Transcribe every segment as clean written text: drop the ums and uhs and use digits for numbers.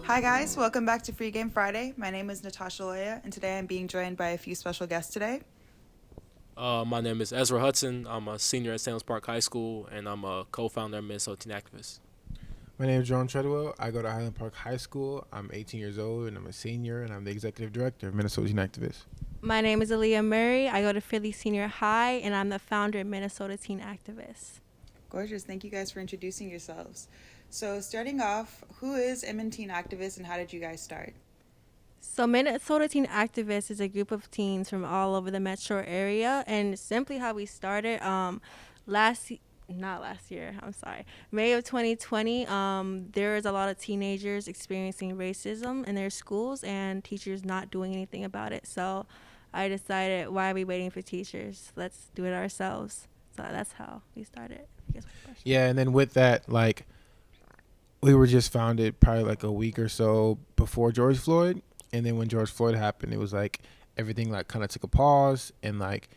Hi guys, welcome back to Free Game Friday. My name is Natasha Loya, and today I'm being joined by a few special guests today. My name is Ezra Hudson. I'm a senior at Salem Park High School, and I'm a co-founder of MNTeen Activist. My name is John Treadwell. I go to Highland Park High School. I'm 18 years old and I'm a senior and I'm the executive director of Minnesota Teen Activists. My name is Aaliyah Murray. I go to Philly Senior High, and I'm the founder of Minnesota Teen Activists. Gorgeous, thank you guys for introducing yourselves. So, starting off, who is MNTeen Activist and how did you guys start? So Minnesota Teen Activists is a group of teens from all over the metro area, and simply how we started last not last year, I'm sorry, May of 2020, there was a lot of teenagers experiencing racism in their schools and teachers not doing anything about it. So I decided, why are we waiting for teachers? Let's do it ourselves. So that's how we started. I guess. Yeah, and then with that, like, we were just founded probably like a week or so before George Floyd. And then when George Floyd happened, it was like everything like kind of took a pause, and like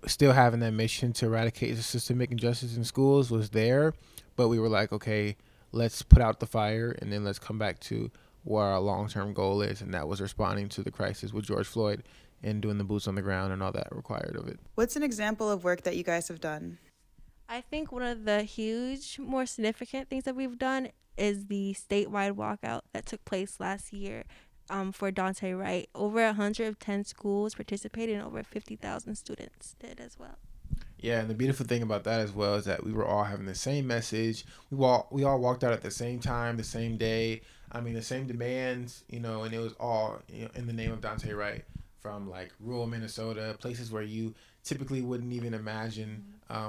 still having that mission to eradicate the systemic injustice in schools was there. But we were like, okay, let's put out the fire and then let's come back to what our long-term goal is. And that was responding to the crisis with George Floyd and doing the boots on the ground and all that required of it. What's an example of work that you guys have done? I think one of the huge, more significant things that we've done is the statewide walkout that took place last year for Dante Wright. Over 110 schools participated and over 50,000 students did as well. Yeah, and the beautiful thing about that as well is that we were all having the same message. We all walked out at the same time, the same day. I mean, the same demands, and it was all in the name of Dante Wright, from like rural Minnesota, places where you typically wouldn't even imagine,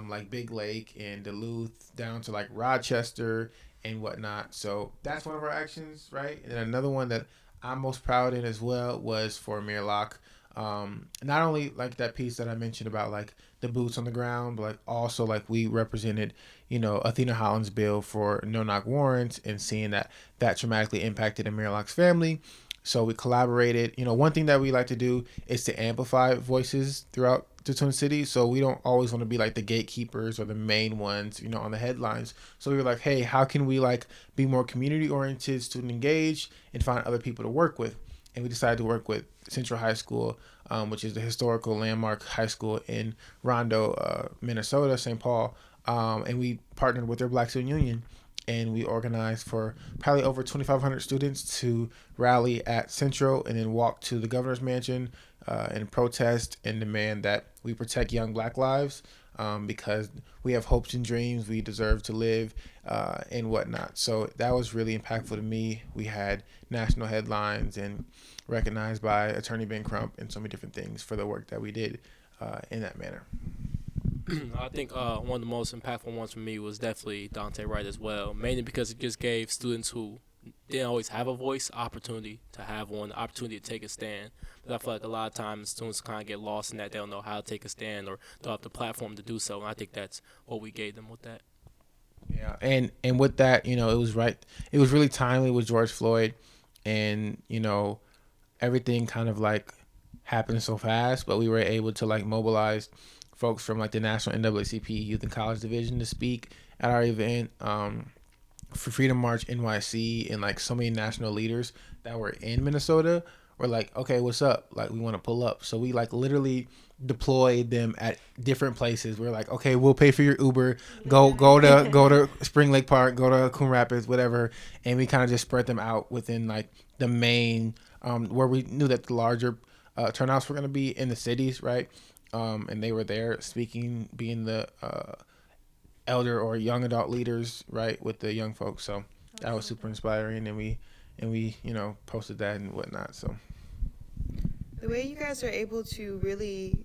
like Big Lake and Duluth, down to like Rochester and whatnot. So that's one of our actions, right? And another one that I'm most proud in as well was for Mayor Locke. Not only like that piece that I mentioned about like the boots on the ground, but like also like we represented, Athena Holland's bill for no knock warrants, and seeing that dramatically impacted Mayor Locke's family. So we collaborated. One thing that we like to do is to amplify voices throughout the Twin Cities. So we don't always want to be like the gatekeepers or the main ones, on the headlines. So we were like, hey, how can we like be more community oriented, student engaged, and find other people to work with? And we decided to work with Central High School, which is the historical landmark high school in Rondo, Minnesota, St. Paul. And we partnered with their Black Student Union, and we organized for probably over 2,500 students to rally at Central and then walk to the governor's mansion and protest and demand that we protect young Black lives, because we have hopes and dreams, we deserve to live, and whatnot. So that was really impactful to me. We had national headlines and recognized by Attorney Ben Crump and so many different things for the work that we did in that manner. I think one of the most impactful ones for me was definitely Dante Wright as well, mainly because it just gave students who didn't always have a voice opportunity to have one, opportunity to take a stand. But I feel like a lot of times students kind of get lost in that. They don't know how to take a stand or don't have the platform to do so, and I think that's what we gave them with that. Yeah, and with that, it was right. It was really timely with George Floyd, and everything kind of like happened so fast, but we were able to like mobilize folks from like the National NAACP Youth and College Division to speak at our event, for Freedom March NYC, and like so many national leaders that were in Minnesota were like, okay, what's up? Like, we want to pull up. So we like literally deployed them at different places. We're like, okay, we'll pay for your Uber. Go to Spring Lake Park, go to Coon Rapids, whatever. And we kind of just spread them out within like the main, where we knew that the larger turnouts were going to be in the cities, right? And they were there speaking, being the elder or young adult leaders, right, with the young folks. So that was super inspiring, and we posted that and whatnot. So The way you guys are able to really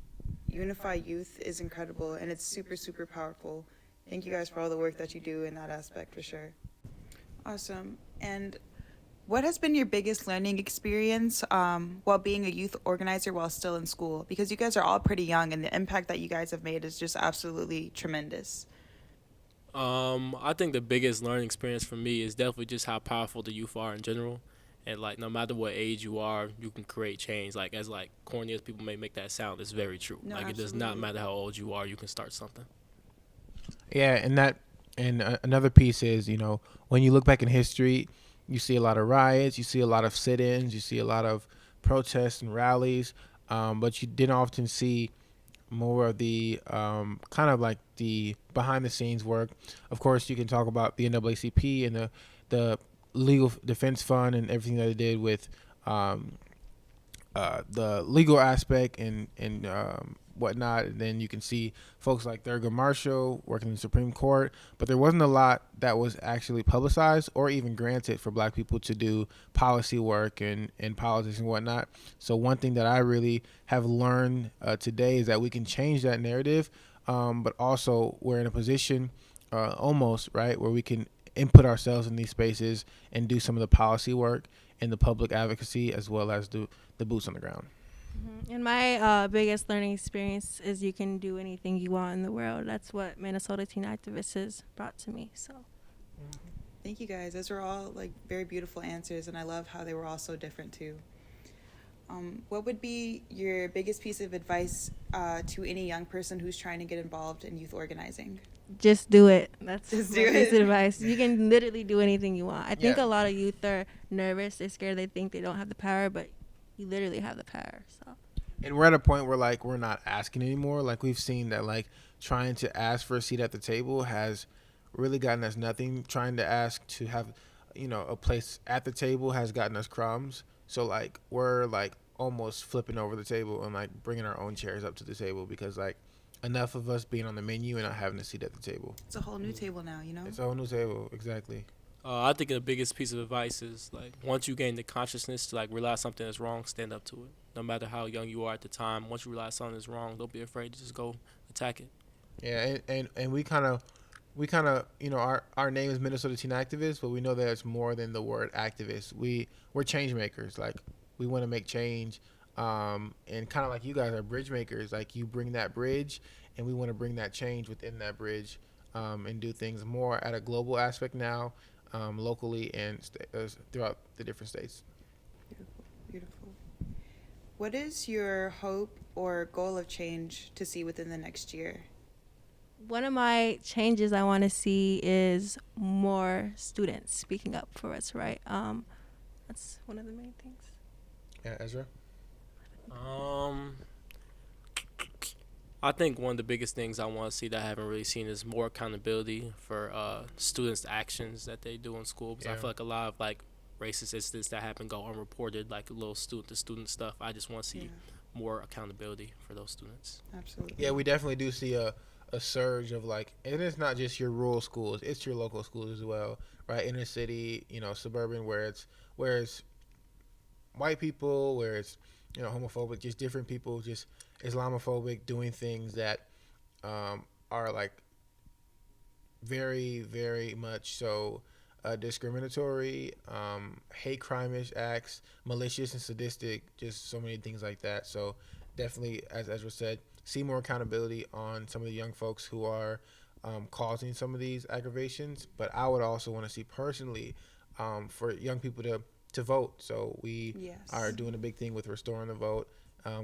unify youth is incredible, and it's super, super powerful. Thank you guys for all the work that you do in that aspect, for sure. Awesome. And what has been your biggest learning experience while being a youth organizer while still in school? Because you guys are all pretty young, and the impact that you guys have made is just absolutely tremendous. I think the biggest learning experience for me is definitely just how powerful the youth are in general. And like no matter what age you are, you can create change. Like as like corny as people may make that sound, it's very true. No, Like it does not absolutely. matter how old you are, you can start something. yeah, and another piece is, when you look back in history, you see a lot of riots, you see a lot of sit-ins, you see a lot of protests and rallies, but you didn't often see more of the kind of like the behind the scenes work. Of course, you can talk about the NAACP and the legal defense fund and everything that they did with the legal aspect and whatnot. And then you can see folks like Thurgood Marshall working in the Supreme Court, but there wasn't a lot that was actually publicized or even granted for Black people to do policy work and politics and whatnot. So one thing that I really have learned today is that we can change that narrative, but also we're in a position almost, right, where we can input ourselves in these spaces and do some of the policy work and the public advocacy as well as do the boots on the ground. And my biggest learning experience is you can do anything you want in the world. That's what Minnesota Teen Activists has brought to me. So, Thank you guys. Those were all like very beautiful answers, and I love how they were all so different too. What would be your biggest piece of advice to any young person who's trying to get involved in youth organizing? just do it. That's Just my do biggest it. advice. You can literally do anything you want. I think Yeah. a lot of youth are nervous. They're scared. They think they don't have the power, but you literally have the power. So. And we're at a point where like we're not asking anymore. Like we've seen that like trying to ask for a seat at the table has really gotten us nothing. Trying to ask to have, a place at the table has gotten us crumbs. So like we're like almost flipping over the table and like bringing our own chairs up to the table because like enough of us being on the menu and not having a seat at the table. It's a whole new table now, It's a whole new table, exactly. I think the biggest piece of advice is like once you gain the consciousness to like realize something is wrong, stand up to it. No matter how young you are at the time, once you realize something is wrong, don't be afraid to just go attack it. Yeah, and we kind of, our name is Minnesota Teen Activists, but we know that it's more than the word activist. We're change makers. Like we want to make change, and kind of like you guys are bridge makers. Like you bring that bridge, and we want to bring that change within that bridge, and do things more at a global aspect now, locally and throughout the different states. Beautiful, beautiful. What is your hope or goal of change to see within the next year? One of my changes I want to see is more students speaking up for what's right. That's one of the main things. Yeah, Ezra. I think one of the biggest things I want to see that I haven't really seen is more accountability for students' actions that they do in school. Because I Yeah. feel like a lot of like racist incidents that happen go unreported, like a little student stuff. I just want to see more accountability for those students. Absolutely. Yeah, we definitely do see a surge of like, and it's not just your rural schools, it's your local schools as well, right? Inner city, suburban, where it's white people, where it's homophobic, just different people, just Islamophobic, doing things that are like very, very much so discriminatory, hate crime-ish acts, malicious and sadistic, just so many things like that. So definitely, as Ezra said, see more accountability on some of the young folks who are causing some of these aggravations. But I would also want to see personally for young people to vote. So we are doing a big thing with restoring the vote,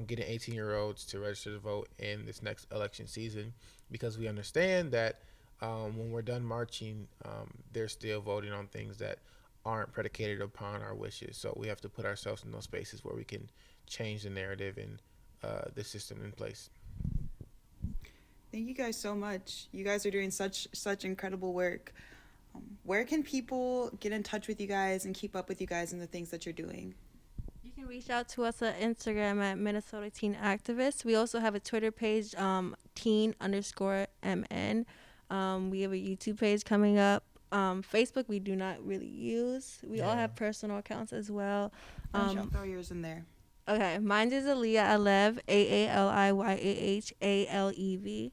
getting 18-year-olds to register to vote in this next election season, because we understand that when we're done marching, they're still voting on things that aren't predicated upon our wishes. So we have to put ourselves in those spaces where we can change the narrative and the system in place. Thank you guys so much. You guys are doing such incredible work. Where can people get in touch with you guys and keep up with you guys and the things that you're doing? You can reach out to us at Instagram at Minnesota Teen Activists. We also have a Twitter page, teen_MN. We have a YouTube page coming up. Facebook we do not really use. We all have personal accounts as well. I'll throw yours in there. Okay, mine is Aliyah Alev, AALIYAHALEV.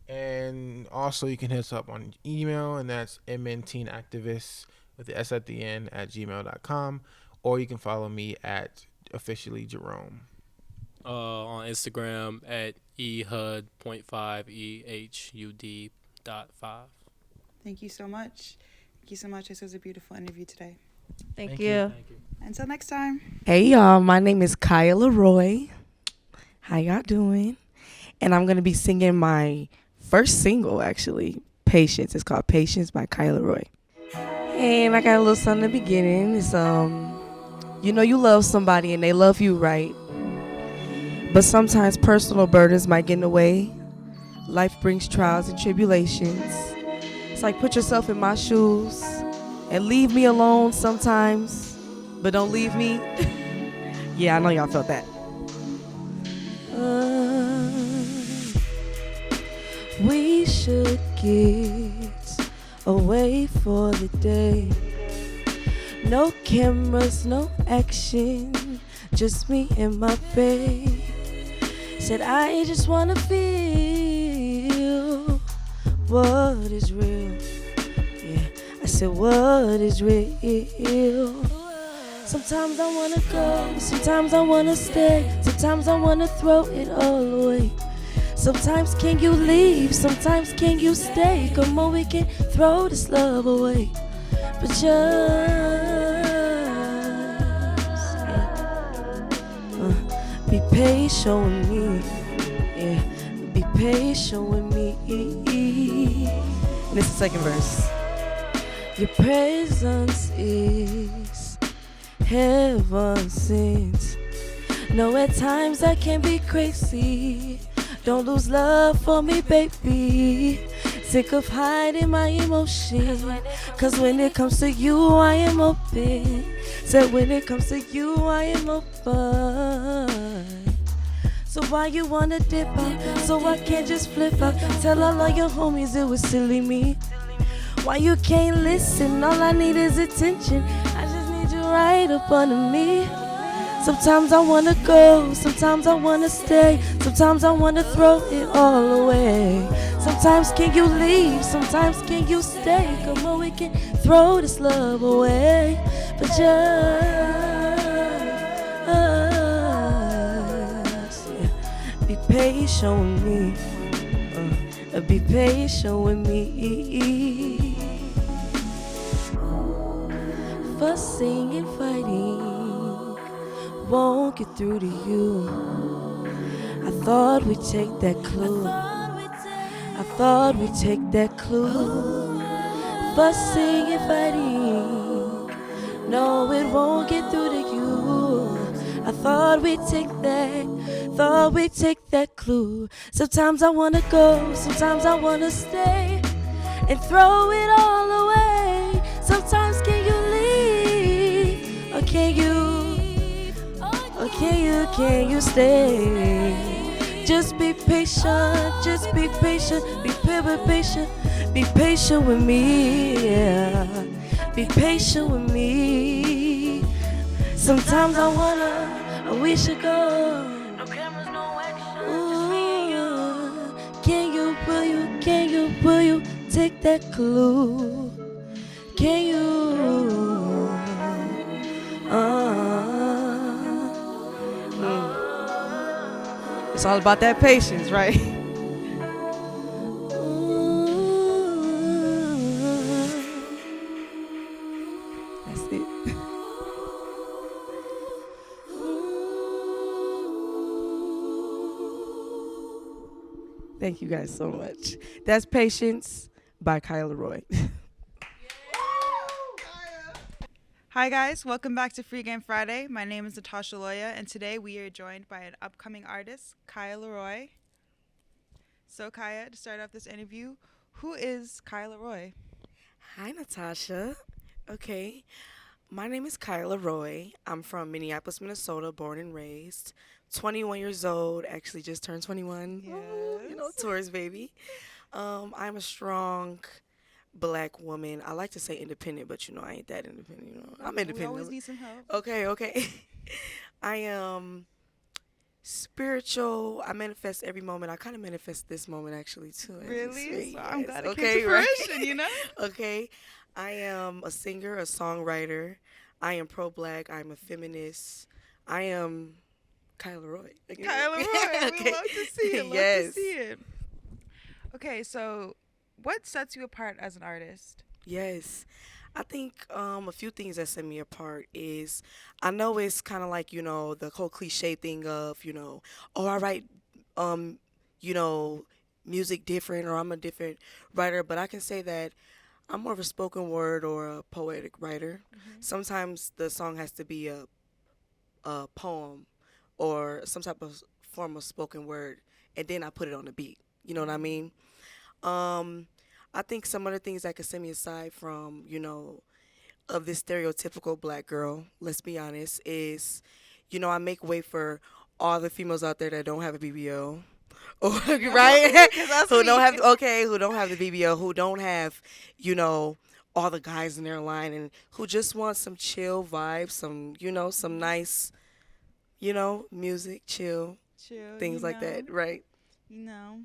And also you can hit us up on email, and that's MNTeenActivists with the S at the end at gmail.com, or you can follow me at officially Jerome. On Instagram at ehud.5 ehud.5. Thank you so much. Thank you so much. This was a beautiful interview today. Thank you. Thank you. Until next time. Hey y'all, my name is Kyleroy. How y'all doing? And I'm gonna be singing my first single, actually, Patience. It's called Patience by Kyleroy. And I got a little something in the beginning. It's you know you love somebody and they love you, right? But sometimes personal burdens might get in the way. Life brings trials and tribulations. It's like put yourself in my shoes and leave me alone sometimes, but don't leave me. Yeah, I know y'all felt that. We should get away for the day. No cameras, no action, just me and my babe. Said I just wanna feel what is real. Yeah, I said what is real. Sometimes I wanna go, sometimes I wanna stay, sometimes I wanna throw it all away. Sometimes can you leave, sometimes can you stay? Come on, we can throw this love away. But just be patient with me. Yeah, be patient with me. And this is the second verse. Your presence is heaven sent. No, at times I can be crazy. Don't lose love for me, baby. Sick of hiding my emotions. Cause when it comes to you, I am open. Said when it comes to you, I am open. So why you wanna dip out? So I can't just flip out. Tell all of your homies it was silly me. Why you can't listen? All I need is attention. I just need you right up under me. Sometimes I wanna go, sometimes I wanna stay, sometimes I wanna throw it all away. Sometimes can you leave, sometimes can you stay? Come on, we can throw this love away. But just be patient with me. Be patient with me. Fussing and fighting won't get through to you. I thought we'd take that clue. I thought we'd take that clue. Fussing and fighting, no, it won't get through to you. I thought we'd take that clue. Sometimes I wanna go, sometimes I wanna stay and throw it all away. Sometimes can you leave, or can you? Or can you stay? Just be patient, just be patient, be patient, be patient with me, yeah. Be patient with me. Sometimes I we should go. No cameras, no action. Ooh, will you take that clue? Can you? It's all about that patience, right? That's it. Thank you guys so much. That's Patience by Kyleroy. Hi guys, welcome back to Free Game Friday. My name is Natasha Loya, and today we are joined by an upcoming artist, Kyleroy. So Kyah, to start off this interview, who is Kyleroy? Hi, Natasha. Okay, my name is Kyleroy. I'm from Minneapolis, Minnesota, born and raised. 21 years old, actually just turned 21. Yes. Ooh, you know, Taurus baby. I'm a strong Black woman. I like to say independent, but you know I ain't that independent. You know, I'm independent. We always need some help. Okay. I am spiritual. I manifest every moment. I kind of manifest this moment actually too. Really? So I'm glad it okay, came to fruition, you know? Okay. I am a singer, a songwriter. I am pro-Black. I'm a feminist. I am Kyleroy. Kyleroy, Okay. we love to see it. Yes. Love to see it. Okay, so what sets you apart as an artist? Yes. I think a few things that set me apart is I know it's kind of like, you know, the whole cliche thing of, you know, oh, I write, you know, music different or I'm a different writer. But I can say that I'm more of a spoken word or a poetic writer. Sometimes the song has to be a poem or some type of form of spoken word, and then I put it on the beat. You know what I mean? I think some other things that could set me aside from, of this stereotypical black girl, let's be honest, is, I make way for all the females out there that don't have a BBL. Right? 'Cause that's Who don't me. who don't have the BBL, who don't have, all the guys in their line, and who just want some chill vibes, some nice, music, chill, Chill, things like that, right? You know.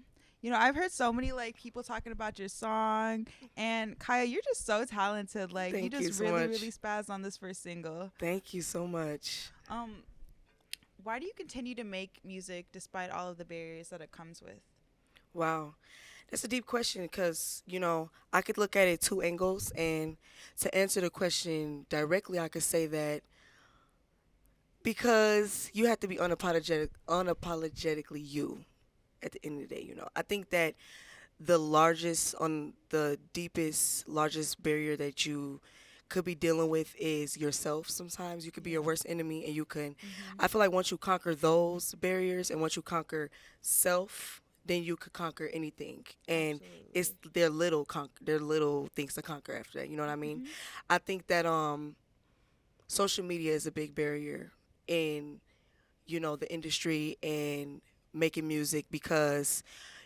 I've heard so many like people talking about your song, and Kyah, you're just so talented. Like you Thank you just so really, much. really spazzed on this first single. Thank you so much. Why do you continue to make music despite all of the barriers that it comes with? Wow. That's a deep question because, I could look at it two angles. And to answer the question directly, I could say that because you have to be unapologetically you at the end of the day, I think that the deepest, largest barrier that you could be dealing with is yourself. Sometimes you could be your worst enemy, and I feel like once you conquer those barriers and once you conquer self, then you could conquer anything. And it's their little things to conquer after that. You know what I mean? I think that social media is a big barrier in, the industry and making music, because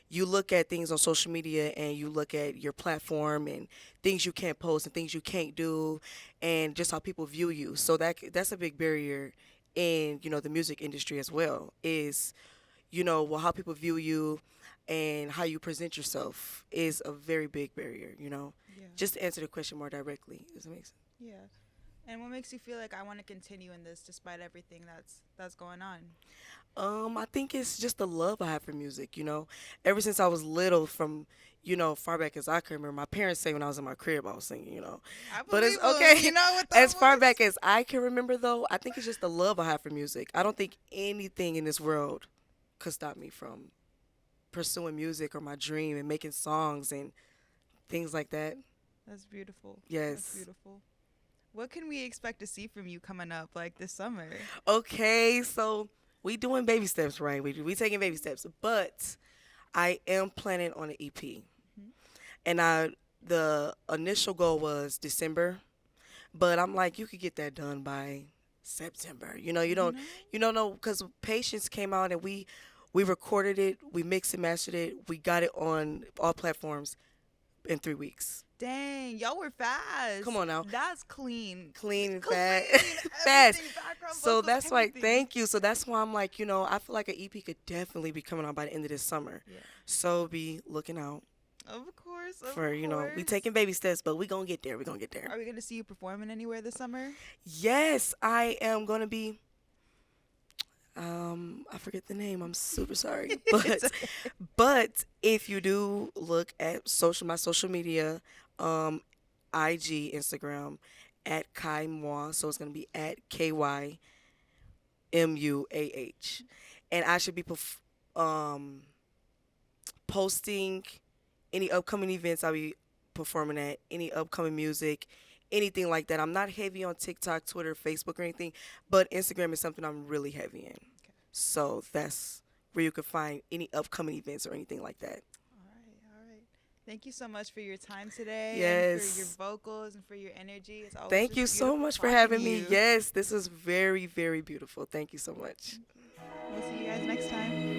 you look at things on social media and you look at your platform and things you can't post and things you can't do and just how people view you. So that's a big barrier in, the music industry as well, is, how people view you and how you present yourself is a very big barrier, Yeah. Just to answer the question more directly. Does that make sense? Yeah. And what makes you feel like I want to continue in this despite everything that's going on? I think it's just the love I have for music, Ever since I was little, from, far back as I can remember, my parents say when I was in my crib I was singing, But it's believe 'em. okay. You know what that As far was? back as I can remember, though, I think it's just the love I have for music. I don't think anything in this world could stop me from pursuing music or my dream and making songs and things like that. That's beautiful. Yes. That's beautiful. What can we expect to see from you coming up like this summer? Okay, so we doing baby steps, right? We taking baby steps, but I am planning on an EP, and the initial goal was December, but I'm like, you could get that done by September. You don't know, because Patience came out and we recorded it, we mixed and mastered it, we got it on all platforms in 3 weeks. Dang, y'all were fast. Come on now. That's clean. Clean and Clean. fast. Everything, background So vocals, that's why, everything. thank you. So that's why I'm like, I feel like an EP could definitely be coming out by the end of this summer. Yeah. So be looking out Of course. for, we taking baby steps, but we gonna get there. We gonna get there. Are we going to see you performing anywhere this summer? Yes, I am gonna be. I forget the name. I'm super sorry, but if you do look at my social media, IG, Instagram, at Kymuah, so it's gonna be at KYMUAH, and I should be posting any upcoming events I'll be performing at, any upcoming music, anything like that. I'm not heavy on TikTok, Twitter, Facebook, or anything, but Instagram is something I'm really heavy in. Okay. So that's where you can find any upcoming events or anything like that. All right. Thank you so much for your time today. Yes. And for your vocals and for your energy. It's always Thank just you so beautiful much for talking having to me. you. Yes, this is very, very beautiful. Thank you so much. We'll see you guys next time.